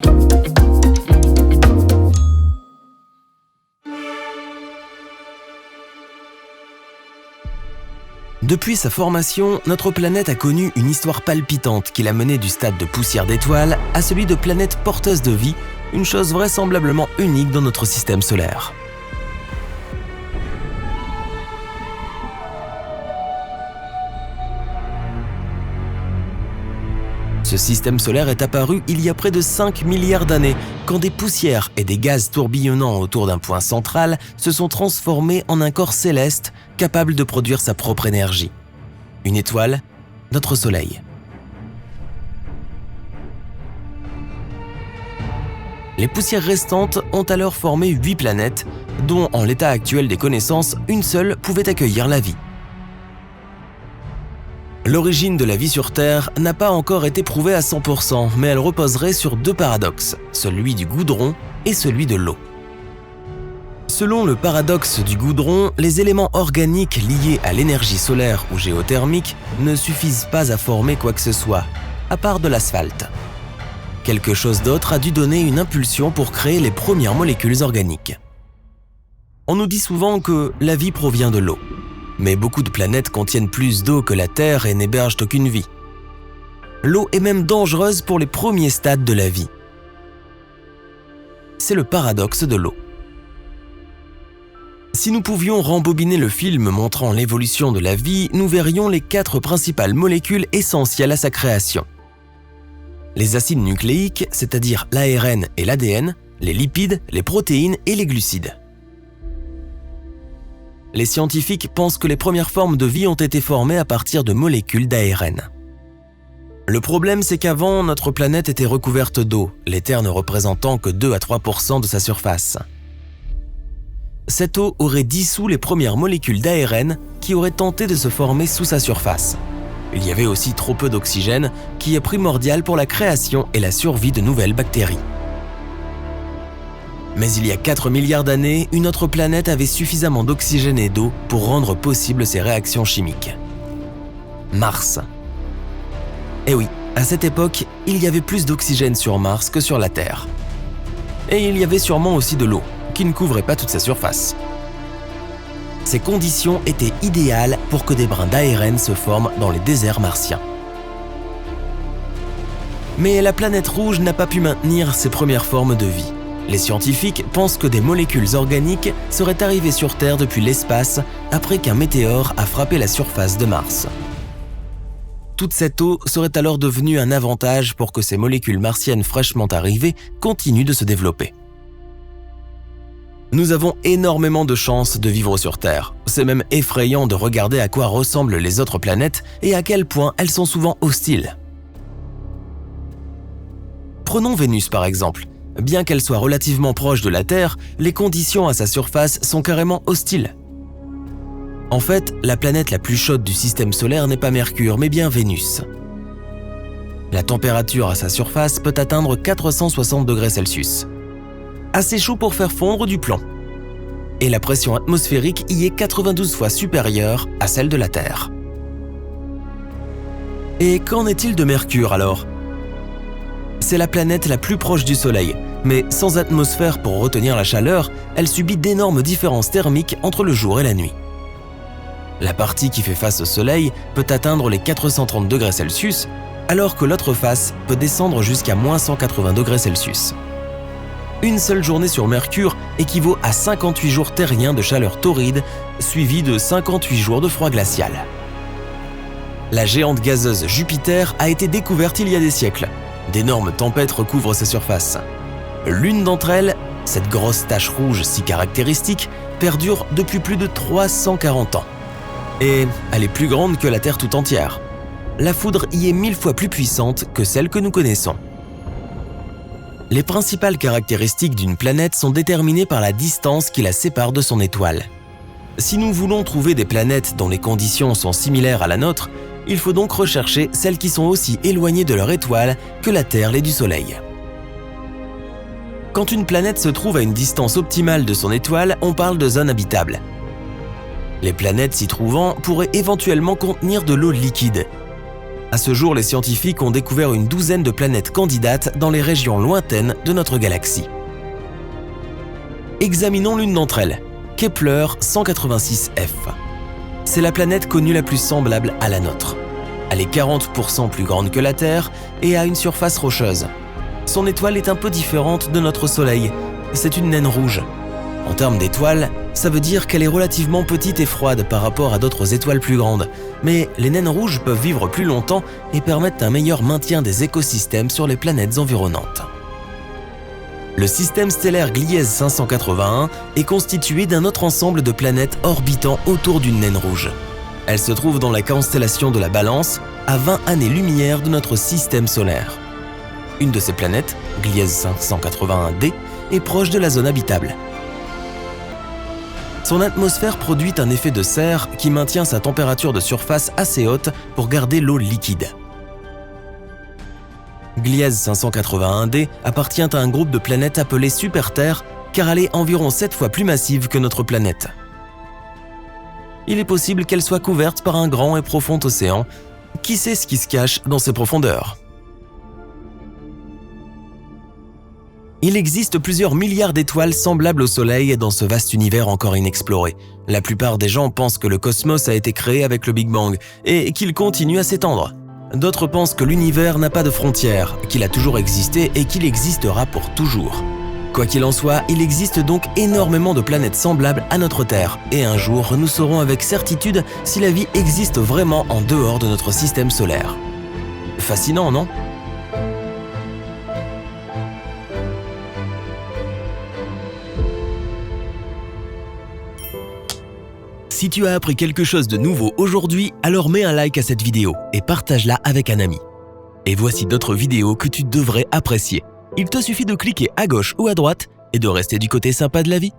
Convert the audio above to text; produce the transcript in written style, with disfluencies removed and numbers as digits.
Depuis sa formation, notre planète a connu une histoire palpitante qui l'a menée du stade de poussière d'étoiles à celui de planète porteuse de vie, une chose vraisemblablement unique dans notre système solaire. Ce système solaire est apparu il y a près de 5 milliards d'années, quand des poussières et des gaz tourbillonnant autour d'un point central se sont transformés en un corps céleste capable de produire sa propre énergie. Une étoile, notre Soleil. Les poussières restantes ont alors formé 8 planètes, dont en l'état actuel des connaissances, une seule pouvait accueillir la vie. L'origine de la vie sur Terre n'a pas encore été prouvée à 100%, mais elle reposerait sur deux paradoxes, celui du goudron et celui de l'eau. Selon le paradoxe du goudron, les éléments organiques liés à l'énergie solaire ou géothermique ne suffisent pas à former quoi que ce soit, à part de l'asphalte. Quelque chose d'autre a dû donner une impulsion pour créer les premières molécules organiques. On nous dit souvent que la vie provient de l'eau. Mais beaucoup de planètes contiennent plus d'eau que la Terre et n'hébergent aucune vie. L'eau est même dangereuse pour les premiers stades de la vie. C'est le paradoxe de l'eau. Si nous pouvions rembobiner le film montrant l'évolution de la vie, nous verrions les 4 principales molécules essentielles à sa création. Les acides nucléiques, c'est-à-dire l'ARN et l'ADN, les lipides, les protéines et les glucides. Les scientifiques pensent que les premières formes de vie ont été formées à partir de molécules d'ARN. Le problème, c'est qu'avant, notre planète était recouverte d'eau, les terres ne représentant que 2 à 3% de sa surface. Cette eau aurait dissous les premières molécules d'ARN qui auraient tenté de se former sous sa surface. Il y avait aussi trop peu d'oxygène, qui est primordial pour la création et la survie de nouvelles bactéries. Mais il y a 4 milliards d'années, une autre planète avait suffisamment d'oxygène et d'eau pour rendre possible ces réactions chimiques. Mars. Eh oui, à cette époque, il y avait plus d'oxygène sur Mars que sur la Terre. Et il y avait sûrement aussi de l'eau, qui ne couvrait pas toute sa surface. Ces conditions étaient idéales pour que des brins d'ARN se forment dans les déserts martiens. Mais la planète rouge n'a pas pu maintenir ses premières formes de vie. Les scientifiques pensent que des molécules organiques seraient arrivées sur Terre depuis l'espace après qu'un météore a frappé la surface de Mars. Toute cette eau serait alors devenue un avantage pour que ces molécules martiennes fraîchement arrivées continuent de se développer. Nous avons énormément de chances de vivre sur Terre. C'est même effrayant de regarder à quoi ressemblent les autres planètes et à quel point elles sont souvent hostiles. Prenons Vénus par exemple. Bien qu'elle soit relativement proche de la Terre, les conditions à sa surface sont carrément hostiles. En fait, la planète la plus chaude du système solaire n'est pas Mercure, mais bien Vénus. La température à sa surface peut atteindre 460 degrés Celsius. Assez chaud pour faire fondre du plomb. Et la pression atmosphérique y est 92 fois supérieure à celle de la Terre. Et qu'en est-il de Mercure alors ? C'est la planète la plus proche du Soleil, mais sans atmosphère pour retenir la chaleur, elle subit d'énormes différences thermiques entre le jour et la nuit. La partie qui fait face au Soleil peut atteindre les 430 degrés Celsius, alors que l'autre face peut descendre jusqu'à moins 180 degrés Celsius. Une seule journée sur Mercure équivaut à 58 jours terriens de chaleur torride, suivis de 58 jours de froid glacial. La géante gazeuse Jupiter a été découverte il y a des siècles. D'énormes tempêtes recouvrent sa surface. L'une d'entre elles, cette grosse tache rouge si caractéristique, perdure depuis plus de 340 ans. Et elle est plus grande que la Terre tout entière. La foudre y est 1000 fois plus puissante que celle que nous connaissons. Les principales caractéristiques d'une planète sont déterminées par la distance qui la sépare de son étoile. Si nous voulons trouver des planètes dont les conditions sont similaires à la nôtre, il faut donc rechercher celles qui sont aussi éloignées de leur étoile que la Terre l'est du Soleil. Quand une planète se trouve à une distance optimale de son étoile, on parle de zone habitable. Les planètes s'y trouvant pourraient éventuellement contenir de l'eau liquide. À ce jour, les scientifiques ont découvert une douzaine de planètes candidates dans les régions lointaines de notre galaxie. Examinons l'une d'entre elles, Kepler 186f. C'est la planète connue la plus semblable à la nôtre. Elle est 40% plus grande que la Terre et a une surface rocheuse. Son étoile est un peu différente de notre Soleil. C'est une naine rouge. En termes d'étoiles, ça veut dire qu'elle est relativement petite et froide par rapport à d'autres étoiles plus grandes. Mais les naines rouges peuvent vivre plus longtemps et permettent un meilleur maintien des écosystèmes sur les planètes environnantes. Le système stellaire Gliese 581 est constitué d'un autre ensemble de planètes orbitant autour d'une naine rouge. Elle se trouve dans la constellation de la Balance, à 20 années-lumière de notre système solaire. Une de ces planètes, Gliese 581d, est proche de la zone habitable. Son atmosphère produit un effet de serre qui maintient sa température de surface assez haute pour garder l'eau liquide. Gliese 581d appartient à un groupe de planètes appelé Super-Terre car elle est environ 7 fois plus massive que notre planète. Il est possible qu'elle soit couverte par un grand et profond océan. Qui sait ce qui se cache dans ses profondeurs? Il existe plusieurs milliards d'étoiles semblables au Soleil dans ce vaste univers encore inexploré. La plupart des gens pensent que le cosmos a été créé avec le Big Bang et qu'il continue à s'étendre. D'autres pensent que l'univers n'a pas de frontières, qu'il a toujours existé et qu'il existera pour toujours. Quoi qu'il en soit, il existe donc énormément de planètes semblables à notre Terre, et un jour nous saurons avec certitude si la vie existe vraiment en dehors de notre système solaire. Fascinant, non ? Si tu as appris quelque chose de nouveau aujourd'hui, alors mets un like à cette vidéo et partage-la avec un ami. Et voici d'autres vidéos que tu devrais apprécier. Il te suffit de cliquer à gauche ou à droite et de rester du côté sympa de la vie.